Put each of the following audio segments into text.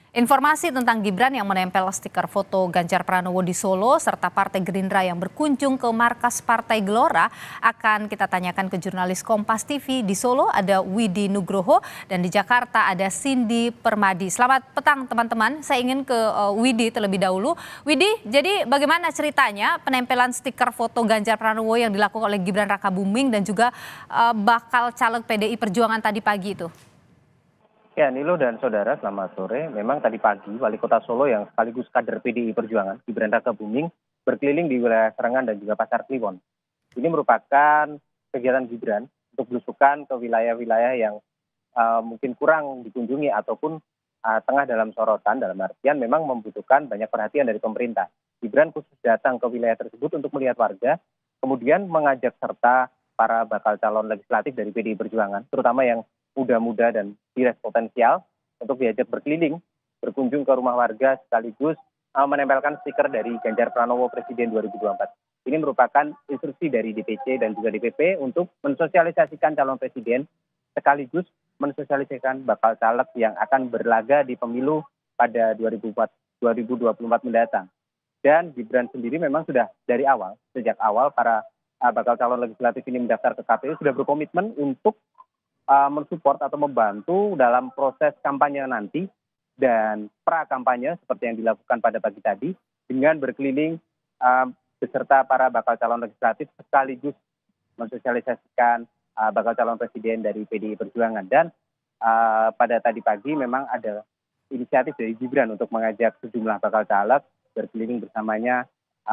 Informasi tentang Gibran yang menempel stiker foto Ganjar Pranowo di Solo serta Partai Gerindra yang berkunjung ke markas Partai Gelora akan kita tanyakan ke jurnalis Kompas TV. Di Solo ada Widi Nugroho dan di Jakarta ada Cindy Permadi. Selamat petang teman-teman, saya ingin ke Widi terlebih dahulu. Widi, jadi bagaimana ceritanya penempelan stiker foto Ganjar Pranowo yang dilakukan oleh Gibran Rakabuming dan juga bakal caleg PDI Perjuangan tadi pagi itu? Ya, Nilo dan saudara, selamat sore. Memang tadi pagi, Wali Kota Solo yang sekaligus kader PDI Perjuangan, Gibran Rakabuming, berkeliling di wilayah Serangan dan juga Pasar Kliwon. Ini merupakan kegiatan Gibran untuk belusukan ke wilayah-wilayah yang mungkin kurang dikunjungi ataupun tengah dalam sorotan, dalam artian memang membutuhkan banyak perhatian dari pemerintah. Gibran khusus datang ke wilayah tersebut untuk melihat warga, kemudian mengajak serta para bakal calon legislatif dari PDI Perjuangan, terutama yang muda-muda dan direct potensial untuk diajak berkeliling, berkunjung ke rumah warga sekaligus menempelkan stiker dari Ganjar Pranowo Presiden 2024. Ini merupakan instruksi dari DPC dan juga DPP untuk mensosialisasikan calon presiden sekaligus mensosialisasikan bakal caleg yang akan berlaga di pemilu pada 2024 mendatang. Dan Gibran sendiri memang sudah dari awal, sejak awal para bakal calon legislatif ini mendaftar ke KPU sudah berkomitmen untuk mensupport atau membantu dalam proses kampanye nanti dan pra kampanye seperti yang dilakukan pada pagi tadi dengan berkeliling beserta para bakal calon legislatif sekaligus mensosialisasikan bakal calon presiden dari PDI Perjuangan. Dan pada tadi pagi memang ada inisiatif dari Gibran untuk mengajak sejumlah bakal caleg berkeliling bersamanya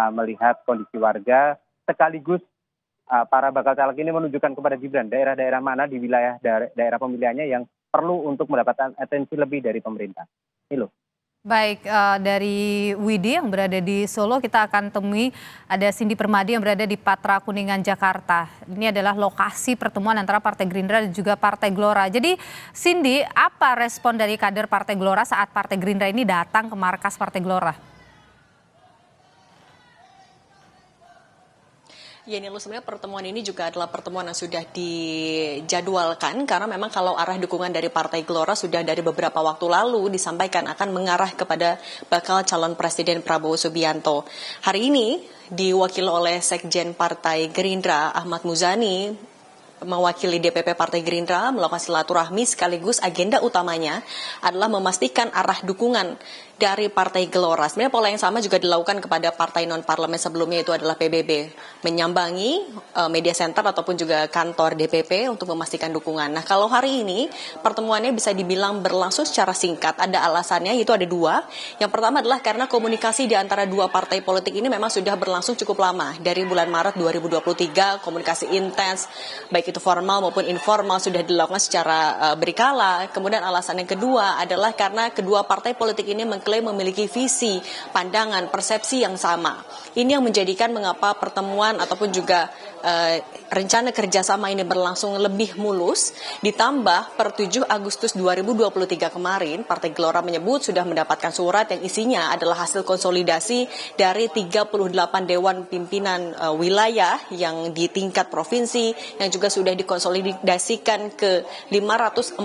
melihat kondisi warga sekaligus para bakal caleg ini menunjukkan kepada Gibran daerah-daerah mana di wilayah daerah pemilihannya yang perlu untuk mendapatkan atensi lebih dari pemerintah. Halo. Baik, dari Widi yang berada di Solo kita akan temui ada Cindy Permadi yang berada di Patra Kuningan, Jakarta. Ini adalah lokasi pertemuan antara Partai Gerindra dan juga Partai Gelora. Jadi Cindy, apa respon dari kader Partai Gelora saat Partai Gerindra ini datang ke markas Partai Gelora? Ya Nilo, sebenarnya pertemuan ini juga adalah pertemuan yang sudah dijadwalkan karena memang kalau arah dukungan dari Partai Gelora sudah dari beberapa waktu lalu disampaikan akan mengarah kepada bakal calon Presiden Prabowo Subianto. Hari ini diwakili oleh Sekjen Partai Gerindra Ahmad Muzani mewakili DPP Partai Gerindra melakukan silaturahmi sekaligus agenda utamanya adalah memastikan arah dukungan dari Partai Gelora. Sebenarnya pola yang sama juga dilakukan kepada partai non-parlemen sebelumnya, itu adalah PBB. Menyambangi media center ataupun juga kantor DPP untuk memastikan dukungan. Nah, kalau hari ini pertemuannya bisa dibilang berlangsung secara singkat. Ada alasannya, yaitu ada dua. Yang pertama adalah karena komunikasi di antara dua partai politik ini memang sudah berlangsung cukup lama. Dari bulan Maret 2023, komunikasi intens, baik itu formal maupun informal sudah dilakukan secara berkala. Kemudian alasan yang kedua adalah karena kedua partai politik ini mengklaim memiliki visi, pandangan, persepsi yang sama. Ini yang menjadikan mengapa pertemuan ataupun juga rencana kerjasama ini berlangsung lebih mulus. Ditambah per 7 Agustus 2023 kemarin, Partai Gelora menyebut sudah mendapatkan surat yang isinya adalah hasil konsolidasi dari 38 Dewan Pimpinan wilayah yang di tingkat provinsi, yang juga sudah dikonsolidasikan ke 514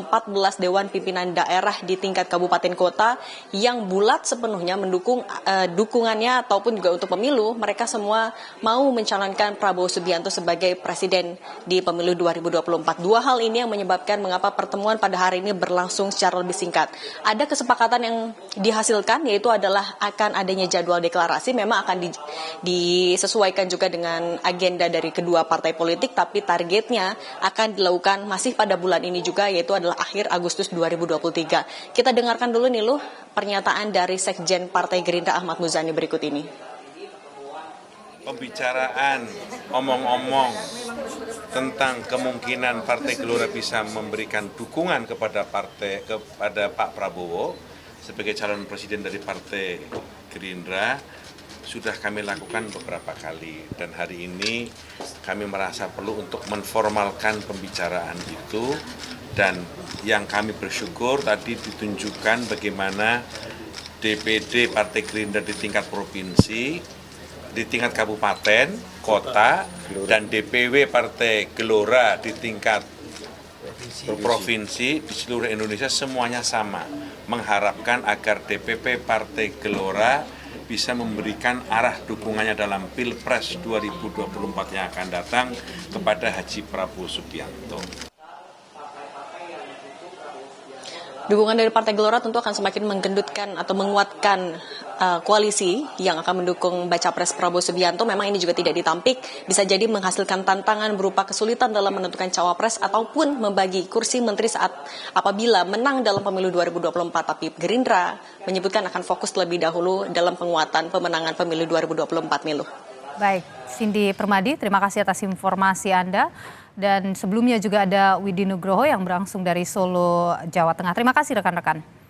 Dewan Pimpinan daerah di tingkat kabupaten kota yang bulat sepenuhnya mendukung dukungannya ataupun juga untuk pemilu. Mereka semua mau mencalonkan Prabowo Subianto sebagai presiden di pemilu 2024. Dua hal ini yang menyebabkan mengapa pertemuan pada hari ini berlangsung secara lebih singkat. Ada kesepakatan yang dihasilkan, yaitu adalah akan adanya jadwal deklarasi. Memang akan disesuaikan juga dengan agenda dari kedua partai politik, tapi targetnya akan dilakukan masih pada bulan ini juga, yaitu adalah akhir Agustus 2023. Kita dengarkan dulu nih pernyataan dari Sekjen Partai Gerindra Ahmad Muzani berikut ini. Pembicaraan omong-omong tentang kemungkinan Partai Gelora bisa memberikan dukungan kepada Pak Prabowo sebagai calon presiden dari Partai Gerindra sudah kami lakukan beberapa kali, dan hari ini kami merasa perlu untuk menformalkan pembicaraan itu. Dan yang kami bersyukur tadi ditunjukkan bagaimana DPD Partai Gerindra di tingkat provinsi, di tingkat kabupaten, kota, dan DPW Partai Gelora di tingkat provinsi di seluruh Indonesia semuanya sama. mengharapkan agar DPP Partai Gelora bisa memberikan arah dukungannya dalam Pilpres 2024 yang akan datang kepada Haji Prabowo Subianto. Dukungan dari Partai Gelora tentu akan semakin menggendutkan atau menguatkan koalisi yang akan mendukung baca pres Prabowo Subianto. Memang ini juga tidak ditampik, bisa jadi menghasilkan tantangan berupa kesulitan dalam menentukan cawapres ataupun membagi kursi menteri saat apabila menang dalam pemilu 2024. Tapi Gerindra menyebutkan akan fokus terlebih dahulu dalam penguatan pemenangan pemilu 2024, Milu. Baik, Cindy Permadi, terima kasih atas informasi Anda. Dan sebelumnya juga ada Widi Nugroho yang berlangsung dari Solo, Jawa Tengah. Terima kasih rekan-rekan.